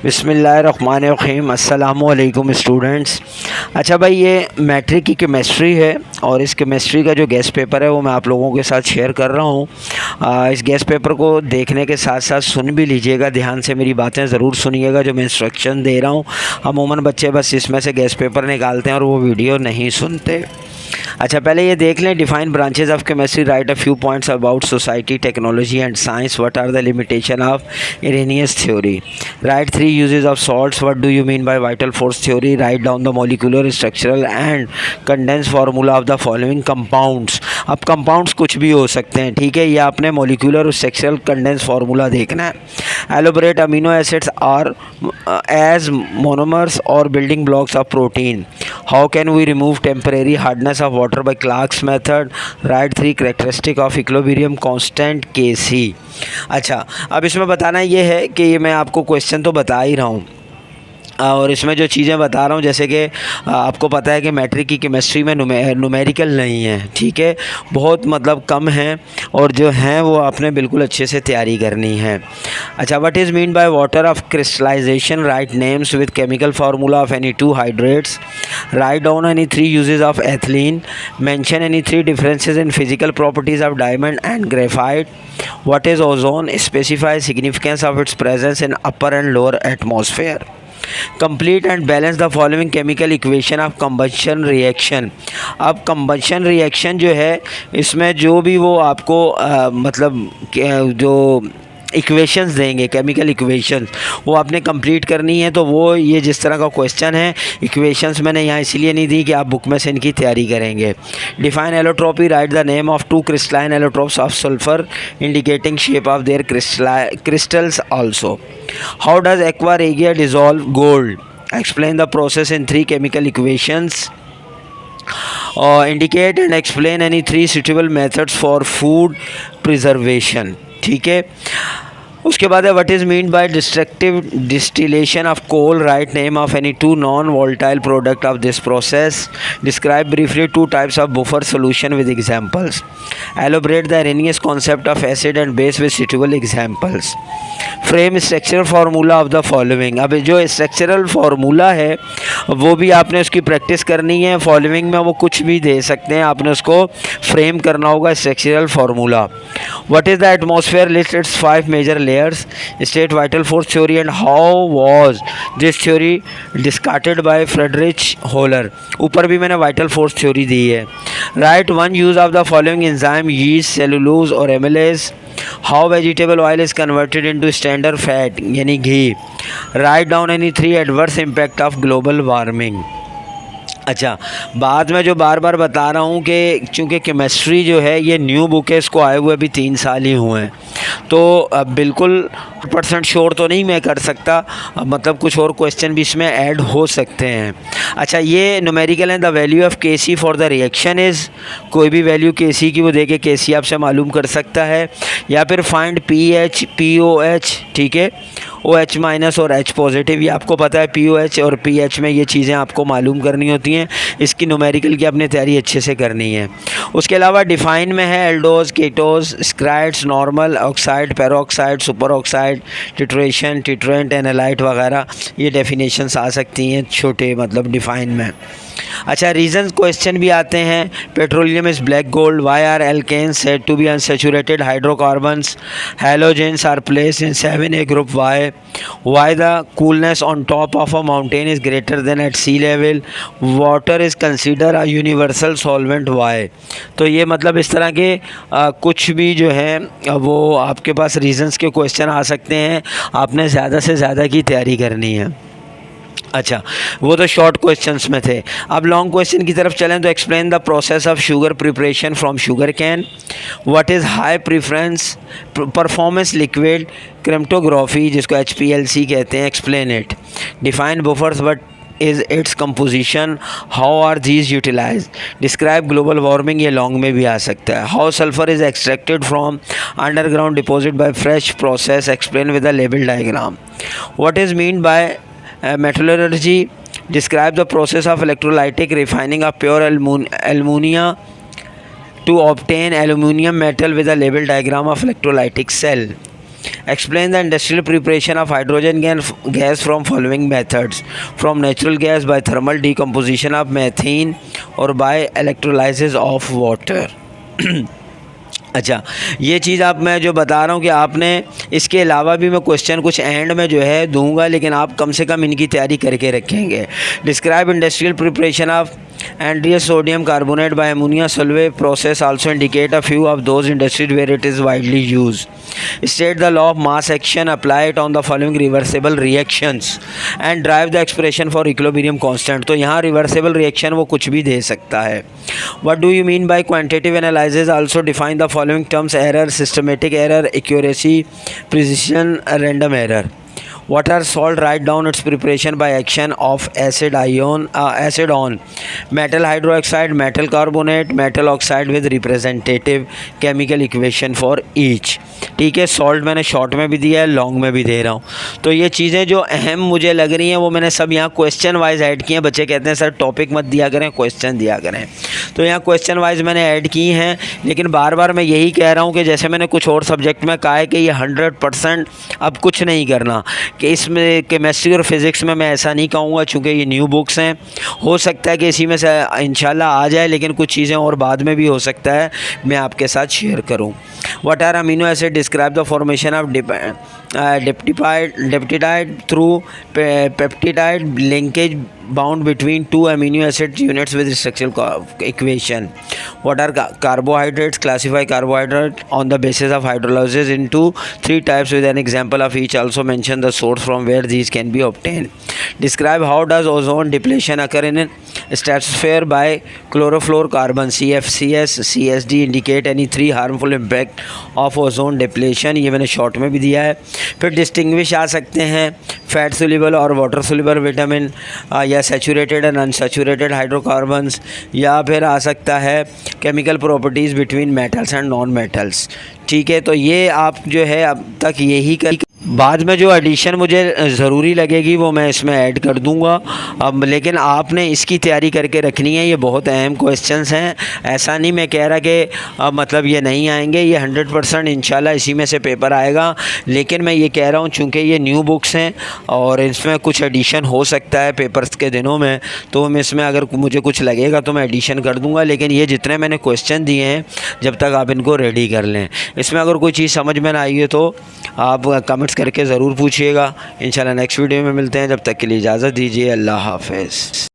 बिस्मिल्लाहिर्रहमानिर्रहीम। अस्सलामुअलैकुम स्टूडेंट्स। अच्छा भाई, ये मैट्रिक की केमिस्ट्री है और इस केमिस्ट्री का जो गेस्ट पेपर है वो मैं आप लोगों के साथ शेयर कर रहा हूँ। इस गेस्ट पेपर को देखने के साथ साथ सुन भी लीजिएगा, ध्यान से मेरी बातें ज़रूर सुनिएगा जो मैं इंस्ट्रक्शन दे रहा हूँ। अमूमन बच्चे बस इसमें से गेस्ट पेपर निकालते हैं और वो वीडियो नहीं सुनते। अच्छा, पहले ये देख लें। Define branches of chemistry, write a few points about society, technology and science, what are the limitation of Arrhenius theory, write three uses of salts, what do you mean by vital force theory, write down the molecular structural and condense formula of the following compounds. अब compounds कुछ भी हो सकते हैं, ठीक है। ये आपने मॉलिक्यूलर और स्ट्रक्चरल कंडेंस फार्मूला देखना है। Elaborate amino acids are as monomers और building blocks of protein. How can we remove temporary hardness of water by Clark's method, write three characteristic of equilibrium constant Kc। अच्छा, अब इसमें बताना ये है कि ये मैं आपको क्वेश्चन तो बता ही रहा हूँ और इसमें जो चीज़ें बता रहा हूँ, जैसे कि आपको पता है कि मैट्रिक की केमिस्ट्री में न्यूमेरिकल नहीं है, ठीक है, बहुत मतलब कम है और जो हैं वो आपने बिल्कुल अच्छे से तैयारी करनी है। अच्छा, what is mean by water of crystallisation, write names with chemical formula of any two hydrates, write down any three uses of ethylene, mention any three differences in physical properties of diamond and graphite, what is ozone, specify significance of its presence in upper and lower atmosphere, complete and balance the following chemical equation of combustion reaction. अब combustion reaction जो है, इसमें जो भी वो आपको मतलब जो इक्वेशंस देंगे, केमिकल इक्वेशंस, वो आपने कंप्लीट करनी है। तो वो ये जिस तरह का क्वेश्चन है, इक्वेशंस मैंने यहाँ इसलिए नहीं दी कि आप बुक में से इनकी तैयारी करेंगे। Define allotropy, write the name of two crystalline allotropes of sulphur indicating shape of their crystals also. How does aqua regia dissolve gold, explain the process in three chemical equations, indicate and explain any three suitable methods for food preservation, ठीक है। उसके बाद है what is mean by destructive distillation of coal, write name of any two non volatile product of this process, describe briefly to types of buffer solution with examples, elaborate the Arrhenius concept of acid and base with suitable examples, frame structural formula of the following. अब जो structural formula है वो भी आपने उसकी practice करनी है। Following में वो कुछ भी दे सकते हैं, आपने उसको फ्रेम करना होगा structural formula. What is the atmosphere, list its 5 major layers, state vital force theory and how was this theory discarded by Friedrich Wohler. ऊपर भी मैंने वाइटल फोर्स थ्योरी दी है। Write one use of the following enzyme, yeast, cellulose और amylase. How vegetable oil is converted into standard fat यानी घी। Write down any three adverse impact of global warming. अच्छा, बाद में जो बार बार बता रहा हूँ कि चूँकि केमिस्ट्री जो है ये न्यू बुक है, इसको आए हुए अभी 3 साल ही हुए हैं, तो बिल्कुल % श्योर तो नहीं मैं कर सकता, मतलब कुछ और क्वेश्चन भी इसमें ऐड हो सकते हैं। अच्छा, ये न्यूमेरिकल है। The value of Kc for the reaction is, कोई भी वैल्यू Kc की वो दे के Kc आपसे मालूम कर सकता है, या फिर फाइंड pH, POH, ठीक है, OH माइनस और H पॉजिटिव। ये आपको पता है, POH और pH में ये चीज़ें आपको मालूम करनी होती हैं। इसकी न्यूमेरिकल की अपनी तैयारी अच्छे से करनी है। उसके अलावा डिफाइन में है aldose, ketose, saccharides, normal, oxide, peroxide, super oxide, titration, titrant, analyte वगैरह, ये डेफिनेशंस आ सकती हैं छोटे मतलब डिफाइन में। अच्छा, रीजन क्वेश्चन भी आते हैं। Petroleum is black gold, why are alkenes said to be unsaturated hydrocarbons, halogens are placed in 7A group, why the coolness on top of a mountain is greater than at sea level, water is consider a universal solvent, why. तो ये मतलब इस तरह के कुछ भी जो है वो आपके पास रीजंस के क्वेश्चन आ सकते हैं। आपने ज़्यादा से ज़्यादा की तैयारी करनी है। अच्छा, वो तो शॉर्ट क्वेश्चंस में थे। अब लॉन्ग क्वेश्चन की तरफ चलें तो explain the process of sugar preparation from sugar cane, what is high preference performance liquid chromatography जिसको HPLC कहते हैं, explain it, define buffers, what is its composition, how are these utilise, describe global warming, ये long में भी आ सकता है। How sulphur is extracted from underground deposit by fresh process, explain with the label diagram. What is mean by metallurgy, describe the process of electrolytic refining of pure alumina to obtain aluminium metal with a label diagram of electrolytic cell. Explain the industrial preparation of hydrogen gas from following methods: from natural gas, by thermal decomposition of methane, or by electrolysis of water. अच्छा, ये चीज़ आप मैं जो बता रहा हूँ कि आपने इसके अलावा भी मैं क्वेश्चन कुछ एंड में जो है दूंगा, लेकिन आप कम से कम इनकी तैयारी करके रखेंगे. Describe industrial preparation of anhydrous sodium carbonate by ammonia solvay process also indicate a few of those industries where it is widely used. State the law of mass action, apply it on the following reversible reactions and drive the expression for equilibrium constant. तो यहाँ reversible reaction वो कुछ भी दे सकता है. What do you mean by quantitative analysis? Also define the following terms: error, systematic error, accuracy, precision, random error. What are salt? Write down its preparation by action of acid on metal hydroxide, metal carbonate, metal oxide with representative chemical equation for each. ठीक है, salt मैंने short में भी दिया है, long में भी दे रहा हूँ. तो ये चीज़ें जो अहम मुझे लग रही हैं वो मैंने सब यहाँ क्वेश्चन वाइज ऐड की हैं. बच्चे कहते हैं सर टॉपिक मत दिया करें, क्वेश्चन दिया करें, तो यहाँ क्वेश्चन वाइज मैंने ऐड की हैं. लेकिन बार बार मैं यही कह रहा हूँ कि जैसे मैंने कुछ और सब्जेक्ट में कहा है कि ये 100% अब कुछ नहीं करना, कि इसमें केमिस्ट्री और फिज़िक्स में मैं ऐसा नहीं कहूँगा, चूँकि ये न्यू बुक्स हैं. हो सकता है कि इसी में से इंशाल्लाह आ जाए, लेकिन कुछ चीज़ें और बाद में भी हो सकता है मैं आपके साथ शेयर करूँ. What are amino acids? Describe the formation of peptide through peptide linkage bound between two amino acid units with structural equation. What are carbohydrates? Classify carbohydrates on the basis of hydrolysis into three types with an example of each. Also mention the source from where these can be obtained. Describe how does ozone depletion occur in stratosphere by chlorofluorocarbon CFCs CSD. Indicate any three harmful impact of ozone depletion. ये मैंने short में भी दिया है. फिर distinguish आ सकते हैं fat soluble और वाटर सोल्यूबल विटामिन, या सैचुरेटेड एंड अनसैचुरेटेड हाइड्रोकार्बन्स, या फिर आ सकता है chemical properties between metals and non metals. ठीक है, तो ये आप जो है अब तक यही कर, बाद में जो एडिशन मुझे ज़रूरी लगेगी वो मैं इसमें ऐड कर दूंगा. अब लेकिन आपने इसकी तैयारी करके रखनी है. ये बहुत अहम क्वेश्चंस हैं. ऐसा नहीं मैं कह रहा कि मतलब ये नहीं आएंगे, ये 100% इंशाल्लाह इसी में से पेपर आएगा. लेकिन मैं ये कह रहा हूँ चूँकि ये न्यू बुक्स हैं और इसमें कुछ एडिशन हो सकता है पेपर्स के दिनों में, तो मैं इसमें अगर मुझे कुछ लगेगा तो मैं एडिशन कर दूँगा. लेकिन ये जितने मैंने क्वेश्चन दिए हैं जब तक आप इनको रेडी कर लें, इसमें अगर कोई चीज़ समझ में ना आई है तो आप कमेंट्स करके ज़रूर पूछिएगा. इंशाल्लाह नेक्स्ट वीडियो में मिलते हैं. जब तक के लिए इजाज़त दीजिए. अल्लाह हाफ़िज़.